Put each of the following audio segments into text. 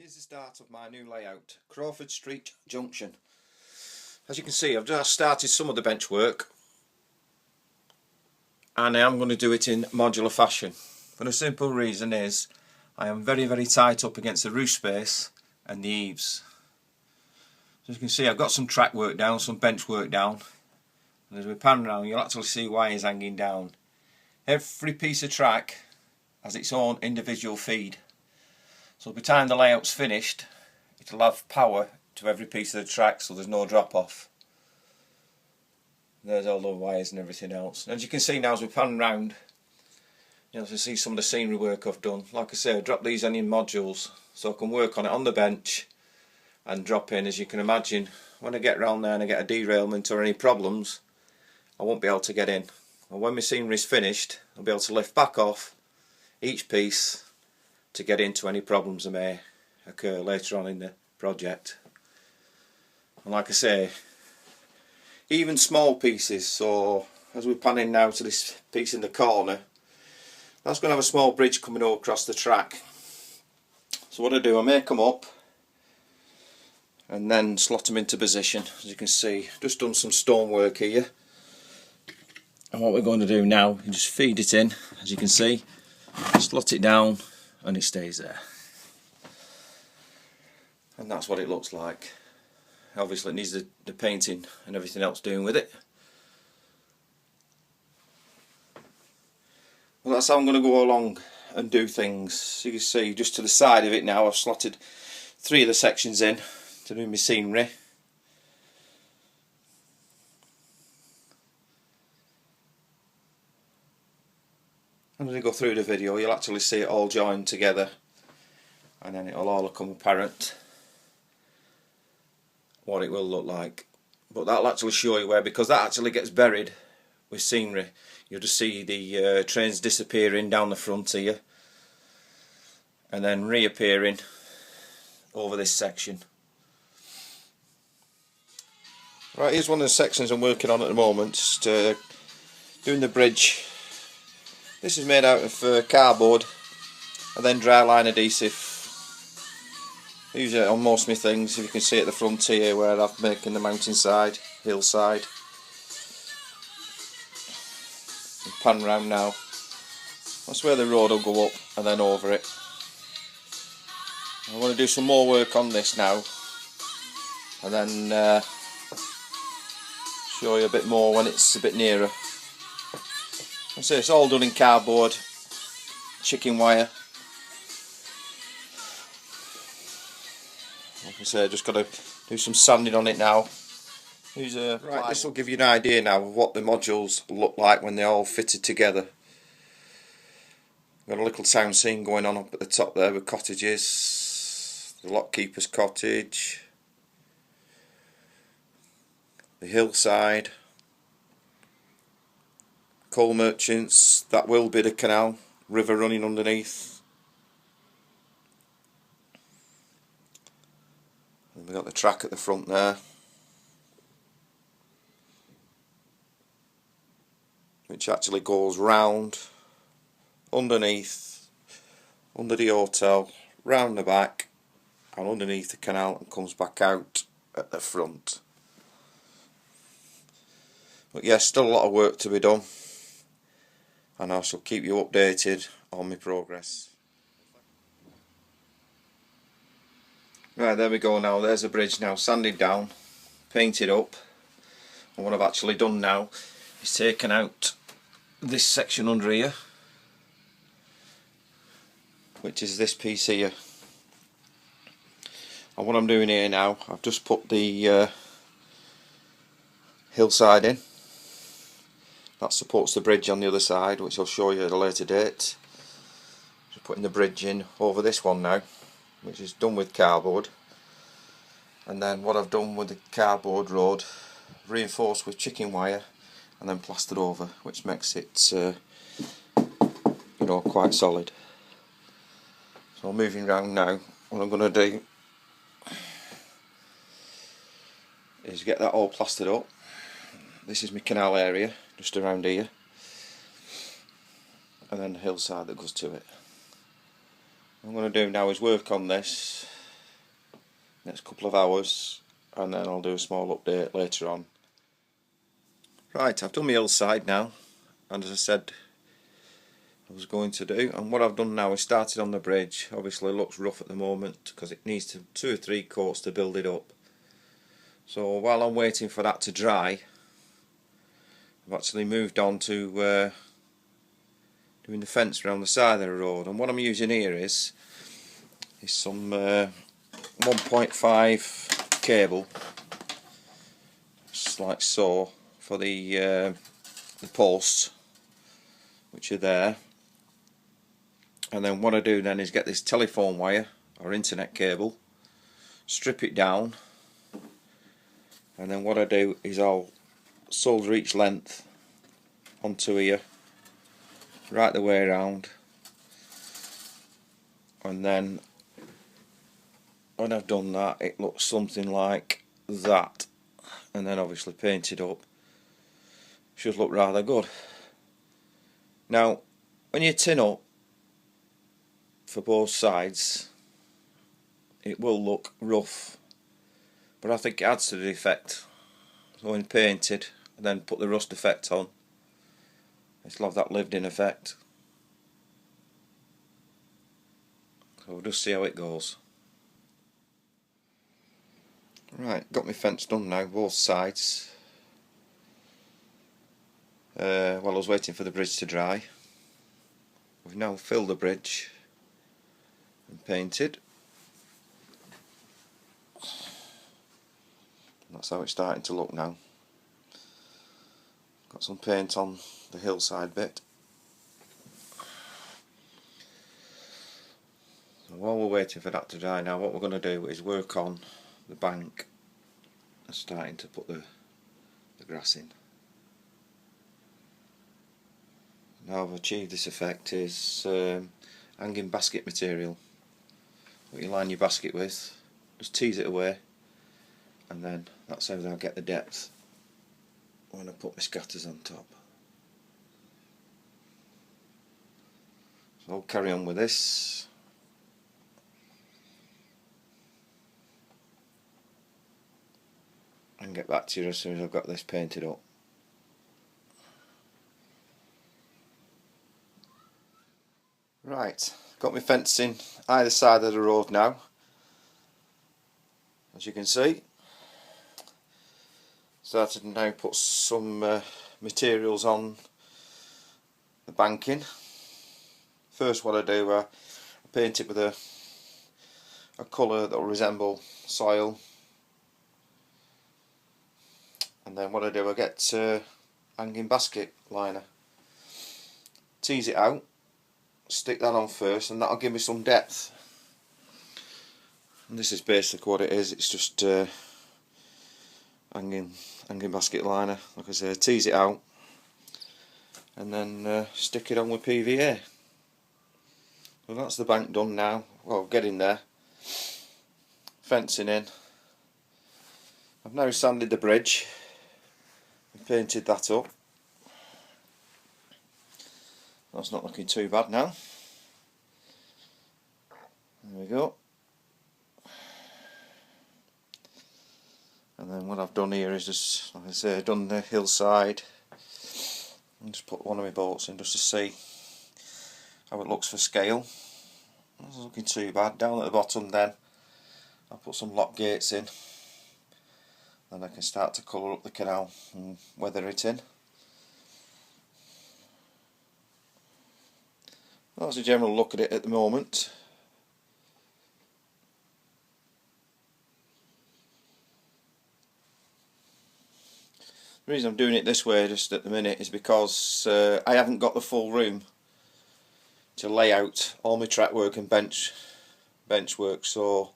Here's the start of my new layout, Crawford Street Junction. As you can see, I've just started some of the bench work and I am going to do it in modular fashion. For the simple reason is I am very tight up against the roof space and the eaves. As you can see, I've got some track work down, some bench work down, and as we pan around you'll actually see wires hanging down. Every piece of track has its own individual feed. So by the time the layout's finished, it'll have power to every piece of the track, so there's no drop off. There's all the wires and everything else. And as you can see now, as we pan round, you can see some of the scenery work I've done. Like I say, I've dropped these in modules so I can work on it on the bench and drop in. As you can imagine, when I get round there and I get a derailment or any problems, I won't be able to get in. And when my scenery's finished, I'll be able to lift back off each piece to get into any problems that may occur later on in the project. And like I say, even small pieces, so as we're panning now to this piece in the corner, that's going to have a small bridge coming all across the track. So what I do, I make them up and then slot them into position. As you can see, just done some stonework here. And what we're going to do now is just feed it in, as you can see, slot it down and it stays there. And that's what it looks like. Obviously it needs the painting and everything else doing with it. Well, that's how I'm going to go along and do things. So you can see just to the side of it now I've slotted 3 of the sections in to do my scenery. And as I go through the video you'll actually see it all joined together and then it'll all become apparent what it will look like. But that'll actually show you where, because that actually gets buried with scenery. You'll just see the trains disappearing down the front here and then reappearing over this section. Right, here's one of the sections I'm working on at the moment, just doing the bridge. This is made out of cardboard and then dry line adhesive. I use it on most of my things. If you can see at the front here where I've making the mountainside, hillside. And pan round now. That's where the road will go up and then over it. I want to do some more work on this now and then show you a bit more when it's a bit nearer. So it's all done in cardboard, chicken wire. Like I say, just got to do some sanding on it now. Right, this will give you an idea now of what the modules look like when they're all fitted together. Got a little town scene going on up at the top there with cottages, the lockkeeper's cottage, the hillside, coal merchants, that will be the canal, river running underneath. And we've got the track at the front there, which actually goes round, underneath, under the hotel, round the back and underneath the canal and comes back out at the front. But yes, still a lot of work to be done, and I shall keep you updated on my progress. Right, there we go now, there's the bridge now, sanded down, painted up, and what I've actually done now is taken out this section under here, which is this piece here. And what I'm doing here now, I've just put the hillside in. That supports the bridge on the other side, which I'll show you at a later date. Just putting the bridge in over this one now, which is done with cardboard. And then what I've done with the cardboard road, reinforced with chicken wire and then plastered over, which makes it you know, quite solid. So I'm moving around now. What I'm going to do is get that all plastered up. This is my canal area, just around here, and then the hillside that goes to it. What I'm going to do now is work on this next couple of hours, and then I'll do a small update later on. Right, I've done my hillside now, and as I said I was going to do, and what I've done now is started on the bridge. Obviously it looks rough at the moment because it needs 2 or 3 coats to build it up. So while I'm waiting for that to dry, I've actually moved on to doing the fence around the side of the road, and what I'm using here is some 1.5 cable, just like so, for the posts which are there. And then what I do then is get this telephone wire or internet cable, strip it down, and then what I do is I'll solder each length onto here right the way around, and then when I've done that it looks something like that, and then obviously painted up should look rather good. Now when you tin up for both sides it will look rough, but I think it adds to the effect. So when painted and then put the rust effect on, it'll have that lived in effect. So we'll just see how it goes. Right, got my fence done now, both sides. While I was waiting for the bridge to dry, we've now filled the bridge and painted. That's how it's starting to look now. Got some paint on the hillside bit. So while we're waiting for that to dry now, what we're going to do is work on the bank and starting to put the grass in. Now I've achieved this effect is hanging basket material. What you line your basket with, just tease it away, and then that's how I'll get the depth when I put my scatters on top. So I'll carry on with this. And get back to you as soon as I've got this painted up. Right, got my fencing either side of the road now, as you can see. Started to now put some materials on the banking. First what I do, I paint it with a colour that will resemble soil, and then what I do, I get hanging basket liner, tease it out, stick that on first, and that'll give me some depth. And this is basically what it is. It's just hanging basket liner, like I say, tease it out and then stick it on with PVA. Well, that's the bank done now. Well, getting there. Fencing in. I've now sanded the bridge and painted that up. That's not looking too bad now. There we go. And then what I've done here is just, like I say, I've done the hillside and just put one of my bolts in just to see how it looks for scale. It's looking too bad. Down at the bottom then I'll put some lock gates in, and I can start to colour up the canal and weather it in. That's a general look at it at the moment. The reason I'm doing it this way just at the minute is because I haven't got the full room to lay out all my track work and bench work, so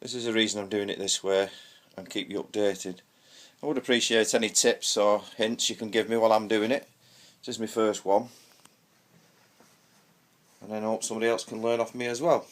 this is the reason I'm doing it this way, and keep you updated. I would appreciate any tips or hints you can give me while I'm doing it. This is my first one, and then I hope somebody else can learn off me as well.